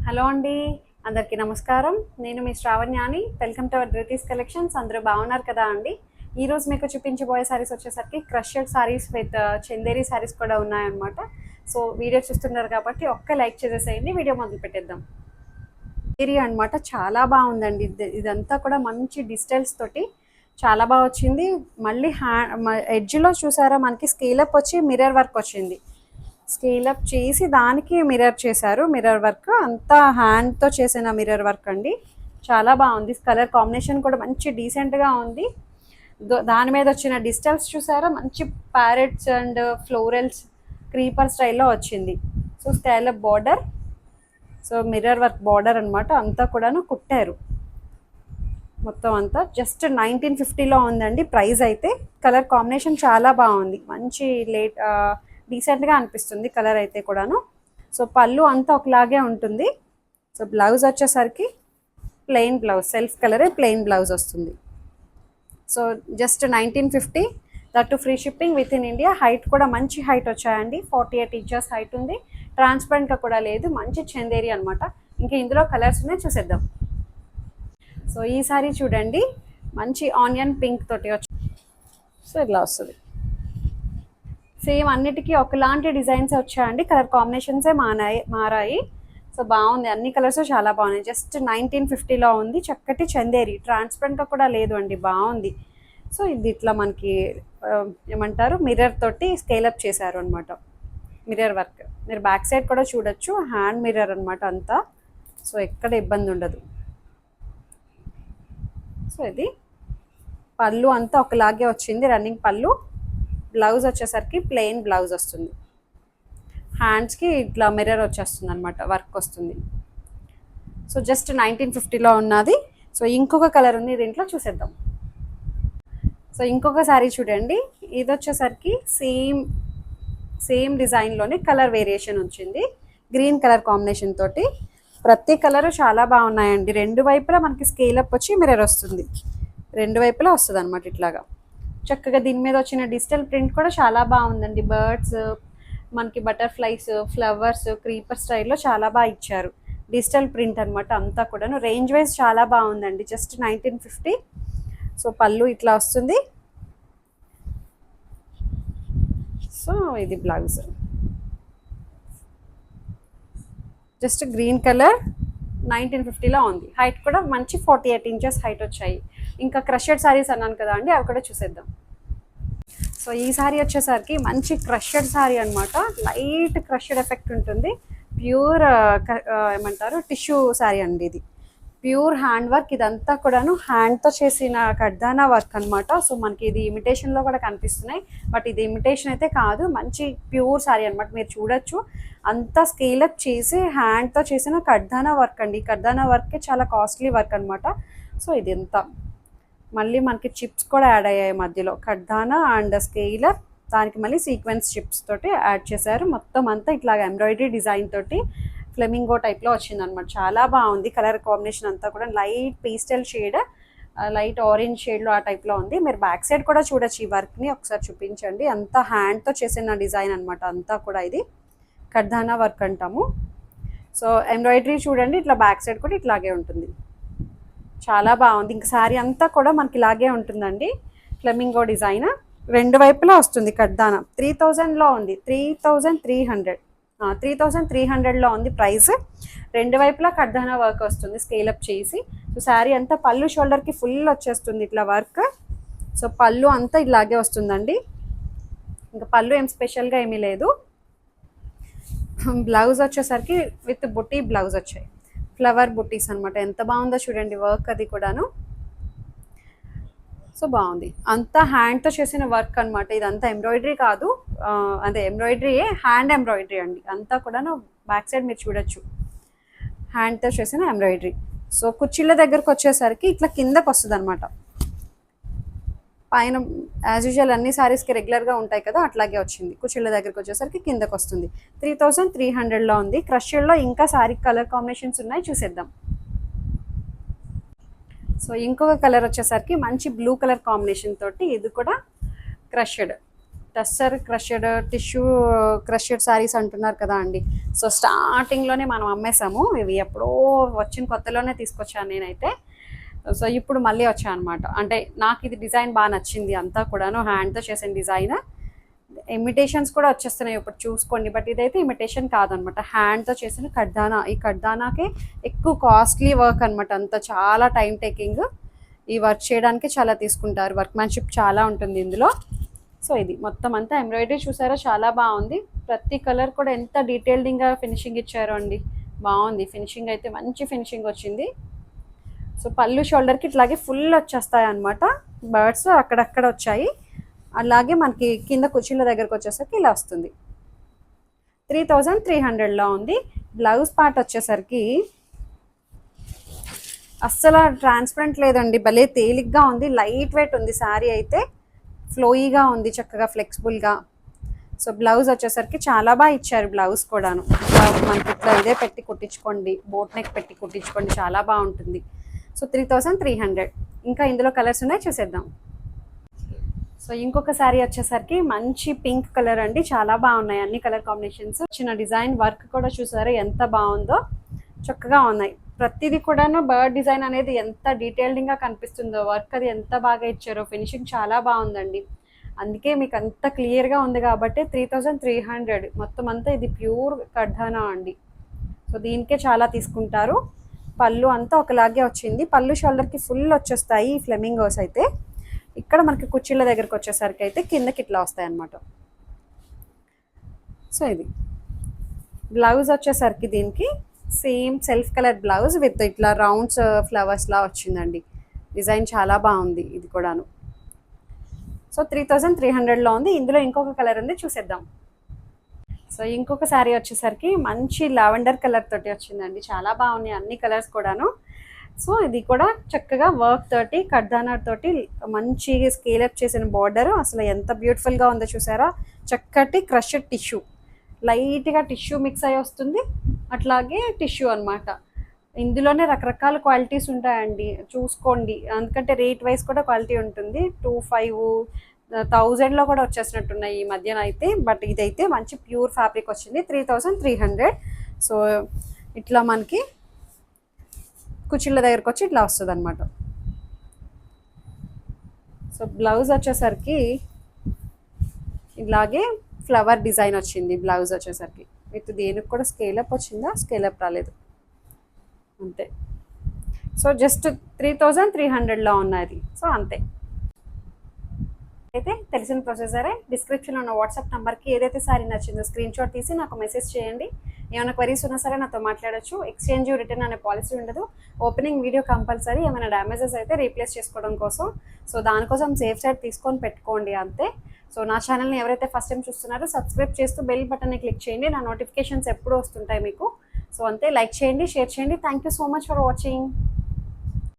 Hello అండి. అందరికీ నమస్కారం. నేను మీ శ్రావణ్యాని. Welcome to our Dhruthi's collections. అందరూ బాగున్నారు కదా అండి. ఈరోజు మీకు చూపించబోయే సారీస్ వచ్చేసరికి క్రషెడ్ సారీస్ విత్ చందేరి సారీస్ కూడా ఉన్నాయన్నమాట. సో వీడియో చూస్తున్నారు కాబట్టి ఒక్క లైక్ చేసేసేయండి. వీడియో మొదలు పెట్టేద్దాం. ఏరియా అనమాట చాలా బాగుందండి. ఇదంతా కూడా మంచి డిజిటల్స్ తోటి చాలా బాగా వచ్చింది. మళ్ళీ ఎడ్జ్లో చూసారా మనకి స్కేలప్ వచ్చి మిర్రర్ వర్క్ వచ్చింది. స్కేలప్ చేసి దానికి మిర్రర్ చేశారు. మిర్రర్ వర్క్ అంతా హ్యాండ్తో చేసిన మిర్రర్ వర్క్ అండి. చాలా బాగుంది. కలర్ కాంబినేషన్ కూడా మంచి డీసెంట్గా ఉంది. దాని మీద వచ్చిన డిజిటల్స్ చూసారా మంచి ప్యారెట్స్ అండ్ ఫ్లోరల్స్ క్రీపర్ స్టైల్లో వచ్చింది. So scale up border, so mirror work border అనమాట. అంతా కూడాను కుట్టారు మొత్తం అంతా. జస్ట్ 1950లో ఉందండి ప్రైస్ అయితే. కలర్ కాంబినేషన్ చాలా బాగుంది. మంచి డీసెంట్గా అనిపిస్తుంది కలర్ అయితే కూడాను. సో పళ్ళు అంతా ఒకలాగే ఉంటుంది. సో బ్లౌజ్ వచ్చేసరికి ప్లెయిన్ బ్లౌజ్, సెల్ఫ్ కలరే ప్లెయిన్ బ్లౌజ్ వస్తుంది. So just 1950, that free shipping with in India. Height కూడా మంచి హైట్ వచ్చాయండి. 48 ఇంచెస్ హైట్ ఉంది. ట్రాన్స్పరెంట్గా కూడా లేదు. మంచి చందేరి అనమాట. ఇంకా ఇందులో కలర్స్ ఉన్నాయి, చూసేద్దాం. సో ఈ సారీ చూడండి, మంచి ఆనియన్ పింక్ తోటి వచ్చి, సో ఇట్లా వస్తుంది. సేమ్ అన్నిటికీ ఒకలాంటి డిజైన్స్ వచ్చాయండి. కలర్ కాంబినేషన్సే మారాయి. సో బాగుంది. అన్ని కలర్స్ చాలా బాగున్నాయి. జస్ట్ 1950లో ఉంది. చక్కటి చందేరి, ట్రాన్స్పరెంట్గా కూడా లేదు అండి, బాగుంది. సో ఇది ఇట్లా మనకి ఏమంటారు, మిర్రర్ తోటి స్కేలప్ చేశారు అనమాట. మిర్రర్ వర్క్ మీరు బ్యాక్ సైడ్ కూడా చూడొచ్చు. హ్యాండ్ మిర్రర్ అనమాట అంతా. సో ఎక్కడ ఇబ్బంది ఉండదు. సో ఇది పళ్ళు అంతా ఒకలాగే వచ్చింది, రన్నింగ్ పళ్ళు. బ్లౌజ్ వచ్చేసరికి ప్లెయిన్ బ్లౌజ్ వస్తుంది. హ్యాండ్స్కి ఇట్లా మిర్రర్ వచ్చేస్తుంది అనమాట, వర్క్ వస్తుంది. సో జస్ట్ 1950లో ఉన్నది. సో ఇంకొక కలర్ ఉంది దీంట్లో, చూసేద్దాం. సో ఇంకొక సారీ చూడండి. ఇది వచ్చేసరికి సేమ్ డిజైన్లోనే కలర్ వేరియేషన్ వచ్చింది. గ్రీన్ కలర్ కాంబినేషన్ తోటి. ప్రతి కలరు చాలా బాగున్నాయండి. రెండు వైపులా మనకి స్కేలప్ వచ్చి మిర్రర్ వస్తుంది. రెండు వైపులా వస్తుంది అనమాట ఇట్లాగా. చక్కగా దీని మీద వచ్చిన డిజిటల్ ప్రింట్ కూడా చాలా బాగుందండి. బర్డ్స్, మనకి బటర్ఫ్లైస్, ఫ్లవర్స్, క్రీపర్ స్టైల్లో చాలా బాగా ఇచ్చారు. డిజిటల్ ప్రింట్ అనమాట అంతా కూడాను. రేంజ్ వైజ్ చాలా బాగుందండి. జస్ట్ 1950. సో పళ్ళు ఇట్లా వస్తుంది. సో ఇది బ్లౌజ్. జస్ట్ గ్రీన్ కలర్ 1950లో ఉంది. హైట్ కూడా మంచి 48 ఇంచెస్ హైట్ వచ్చాయి. ఇంకా క్రషెడ్ సారీస్ అన్నాను కదా అండి, అవి కూడా చూసేద్దాం. సో ఈ సారీ వచ్చేసరికి మంచి క్రషెడ్ సారీ అనమాట. లైట్ క్రషెడ్ ఎఫెక్ట్ ఉంటుంది. ప్యూర్ ఏమంటారు, టిష్యూ సారీ అండి ఇది. Pure hand work. ఇదంతా కూడాను హ్యాండ్తో చేసిన కడ్దానా వర్క్ అనమాట. సో మనకి ఇది ఇమిటేషన్లో కూడా కనిపిస్తున్నాయి, బట్ ఇది ఇమిటేషన్ అయితే కాదు. మంచి ప్యూర్ సారీ అనమాట. మీరు చూడొచ్చు అంతా స్కేలప్ చేసి హ్యాండ్తో చేసిన కడ్దానా వర్క్ అండి. కడ్దానా వర్కే చాలా కాస్ట్లీ వర్క్ అనమాట. సో ఇది ఎంత మళ్ళీ మనకి చిప్స్ కూడా యాడ్ అయ్యాయి మధ్యలో. కడ్దానా అండ్ స్కేలప్, దానికి మళ్ళీ సీక్వెన్స్ చిప్స్ తోటి యాడ్ చేశారు. మొత్తం అంతా ఇట్లాగ ఎంబ్రాయిడరీ డిజైన్ తోటి ఫ్లెమింగో టైప్లో వచ్చిందనమాట. చాలా బాగుంది. కలర్ కాంబినేషన్ అంతా కూడా light pastel shade, light orange షేడ్లో ఆ టైప్లో ఉంది. మీరు బ్యాక్ సైడ్ కూడా చూడొచ్చు. ఈ వర్క్ని ఒకసారి చూపించండి. అంతా హ్యాండ్తో చేసిన డిజైన్ అనమాట అంతా కూడా. ఇది కడ్దానా వర్క్ అంటాము. సో ఎంబ్రాయిడరీ చూడండి, ఇట్లా బ్యాక్ సైడ్ కూడా ఇట్లాగే ఉంటుంది. చాలా బాగుంది. ఇంక శారీ అంతా కూడా మనకి ఇలాగే ఉంటుందండి. ఫ్లెమింగో డిజైన్ రెండు వైపులా వస్తుంది. కడ్దానా 3000లో ఉంది. 3300లో ఉంది ప్రైస్. రెండు వైపులా కడ్దానా వర్క్ వస్తుంది స్కేలప్ చేసి. సో శారీ అంతా పళ్ళు షోల్డర్కి ఫుల్ వచ్చేస్తుంది ఇట్లా వర్క్. సో పళ్ళు అంతా ఇలాగే వస్తుందండి. ఇంకా పళ్ళు ఏం స్పెషల్గా ఏమీ లేదు. బ్లౌజ్ వచ్చేసరికి విత్ బుట్టి బ్లౌజ్ వచ్చాయి. ఫ్లవర్ బుట్టీస్ అనమాట. ఎంత బాగుందో చూడండి వర్క్ అది కూడాను. సో బాగుంది. అంతా హ్యాండ్తో చేసిన వర్క్ అనమాట. ఇదంతా ఎంబ్రాయిడరీ కాదు, అదే ఎంబ్రాయిడరీయే, హ్యాండ్ ఎంబ్రాయిడరీ అండి అంతా కూడాను. బ్యాక్ సైడ్ మీరు చూడొచ్చు హ్యాండ్తో చేసిన ఎంబ్రాయిడరీ. సో కుచ్చిళ్ళ దగ్గరకు వచ్చేసరికి ఇట్లా కిందకు వస్తుంది అనమాట. పైన యాజ్ యూజువల్ అన్ని సారీస్కి రెగ్యులర్గా ఉంటాయి కదా, అట్లాగే వచ్చింది. కుచ్చిళ్ళ దగ్గరకు వచ్చేసరికి కిందకు వస్తుంది. 3300లో ఉంది. క్రష్లో ఇంకా సారీ కలర్ కాంబినేషన్స్ ఉన్నాయి, చూసేద్దాం. సో ఇంకొక కలర్ వచ్చేసరికి మంచి బ్లూ కలర్ కాంబినేషన్ తోటి, ఇది కూడా crushed tussar crushed tissue crushed saris అంటున్నారు కదా అండి. సో స్టార్టింగ్లోనే మనం అమ్మేసాము ఇవి, ఎప్పుడో వచ్చిన కొత్తలోనే తీసుకొచ్చాను నేనైతే. సో ఇప్పుడు మళ్ళీ వచ్చాను అనమాట. అంటే నాకు ఇది డిజైన్ బాగా నచ్చింది, అంతా కూడాను హ్యాండ్తో చేసిన డిజైన్. ఇమిటేషన్స్ కూడా వచ్చేస్తున్నాయి ఇప్పుడు చూసుకోండి, బట్ ఇదైతే ఇమిటేషన్ కాదనమాట, హ్యాండ్తో చేసిన కడ్దానా. ఈ కడ్దానాకే ఎక్కువ కాస్ట్లీ వర్క్ అనమాట, అంత చాలా టైం టేకింగ్. ఈ వర్క్ చేయడానికి చాలా తీసుకుంటారు, వర్క్మ్యాన్షిప్ చాలా ఉంటుంది ఇందులో. సో ఇది మొత్తం అంతా ఎంబ్రాయిడరీ చూసారా, చాలా బాగుంది. ప్రతి కలర్ కూడా ఎంత డీటెయిల్డింగ్గా ఫినిషింగ్ ఇచ్చారో అండి, బాగుంది ఫినిషింగ్ అయితే, మంచి ఫినిషింగ్ వచ్చింది. సో పళ్ళు షోల్డర్కి ఇట్లాగే ఫుల్ వచ్చేస్తాయి అనమాట, బర్డ్స్ అక్కడక్కడ వచ్చాయి. అలాగే మనకి కింద కుర్చీల దగ్గరకు వచ్చేసరికి ఇలా వస్తుంది. 3300లో ఉంది. బ్లౌజ్ పార్ట్ వచ్చేసరికి అస్సలు ట్రాన్స్పరెంట్ లేదండి, భలే తేలిగ్గా ఉంది, లైట్ వెయిట్ ఉంది శారీ అయితే, ఫ్లోయిగా ఉంది, చక్కగా ఫ్లెక్సిబుల్గా. సో బ్లౌజ్ వచ్చేసరికి చాలా బాగా ఇచ్చారు, బ్లౌజ్ కూడాను మనకి ఇట్లా ఇదే పెట్టి కుట్టించుకోండి, బోట్ నెక్ పెట్టి కుట్టించుకోండి, చాలా బాగుంటుంది. సో 3300. ఇంకా ఇందులో కలర్స్ ఉన్నాయి, చూసేద్దాం. సో ఇంకొక శారీ వచ్చేసరికి మంచి పింక్ కలర్ అండి, చాలా బాగున్నాయి అన్ని కలర్ కాంబినేషన్స్. చిన్న డిజైన్ వర్క్ కూడా చూసారా ఎంత బాగుందో, చక్కగా ఉన్నాయి. ప్రతిదీ కూడాను బర్డ్ డిజైన్ అనేది ఎంత డీటెయిల్డింగ్గా కనిపిస్తుందో, వర్క్ అది ఎంత బాగా ఇచ్చారో, ఫినిషింగ్ చాలా బాగుందండి. అందుకే మీకు అంత క్లియర్గా ఉంది కాబట్టి 3300. మొత్తం అంతా ఇది ప్యూర్ కడ్దానా అండి. సో దీనికే చాలా తీసుకుంటారు. పళ్ళు అంతా ఒకలాగే వచ్చింది, పళ్ళు షోల్డర్కి ఫుల్ వచ్చేస్తాయి ఈ ఫ్లెమింగోస్ అయితే. ఇక్కడ మనకి కుర్చీల దగ్గరకు వచ్చేసరికి అయితే కిందకి ఇట్లా వస్తాయి అన్నమాట. సో ఇది బ్లౌజ్ వచ్చేసరికి దీనికి same self colour blouse with ఇట్లా రౌండ్స్ ఫ్లవర్స్లా వచ్చిందండి, డిజైన్ చాలా బాగుంది ఇది కూడాను. సో 3300లో ఉంది. ఇందులో ఇంకొక కలర్ ఉంది, చూసేద్దాం. సో ఇంకొక శారీ వచ్చేసరికి మంచి లావెండర్ కలర్ తోటి వచ్చిందండి, చాలా బాగున్నాయి అన్ని కలర్స్ కూడాను. సో ఇది కూడా చక్కగా వర్క్ తోటి కడ్దానా తోటి మంచి స్కేలప్ చేసిన బార్డర్, అసలు ఎంత బ్యూటిఫుల్గా ఉందో చూసారా. చక్కటి క్రషెడ్ టిష్యూ, లైట్గా టిష్యూ మిక్స్ అయ్యి వస్తుంది, అట్లాగే టిష్యూ అనమాట. ఇందులోనే రకరకాల క్వాలిటీస్ ఉంటాయండి, చూసుకోండి, ఎందుకంటే రేట్ వైజ్ కూడా క్వాలిటీ ఉంటుంది. 2500 కూడా వచ్చేసినట్టున్నాయి ఈ మధ్యన అయితే, బట్ ఇదైతే మంచి ప్యూర్ ఫ్యాబ్రిక్ వచ్చింది. 3300. సో ఇట్లా మనకి కుర్చీల దగ్గరకు వచ్చి ఇట్లా వస్తుంది అనమాట. సో బ్లౌజ్ వచ్చేసరికి ఇలాగే ఫ్లవర్ డిజైన్ వచ్చింది, బ్లౌజ్ వచ్చేసరికి విత్ దేనికి కూడా స్కేలప్ వచ్చిందా, స్కేలప్ రాలేదు అంతే. సో జస్ట్ 3300లో ఉన్నది. సో అంతే. అయితే తెలిసిన ప్రొసెసరే, డిస్క్రిప్షన్లో ఉన్న వాట్సాప్ నెంబర్కి ఏదైతే సారీ నచ్చిందో స్క్రీన్ షాట్ తీసి నాకు మెసేజ్ చేయండి. ఏమైనా క్వరీస్ ఉన్నా సరే నాతో మాట్లాడచ్చు. ఎక్స్చేంజ్ రిటర్న్ అనే పాలసీ ఉండదు. ఓపెనింగ్ వీడియో కంపల్సరీ, ఏమైనా డ్యామేజెస్ అయితే రీప్లేస్ చేసుకోవడం కోసం. సో దానికోసం సేఫ్ సైడ్ తీసుకొని పెట్టుకోండి అంతే. సో నా ఛానల్ని ఎవరైతే ఫస్ట్ టైం చూస్తున్నారో సబ్స్క్రైబ్ చేస్తూ బెల్ బటన్ని క్లిక్ చేయండి, నా నోటిఫికేషన్స్ ఎప్పుడు వస్తుంటాయి మీకు. సో అంతే, లైక్ చేయండి, షేర్ చేయండి. Thank you so much for watching.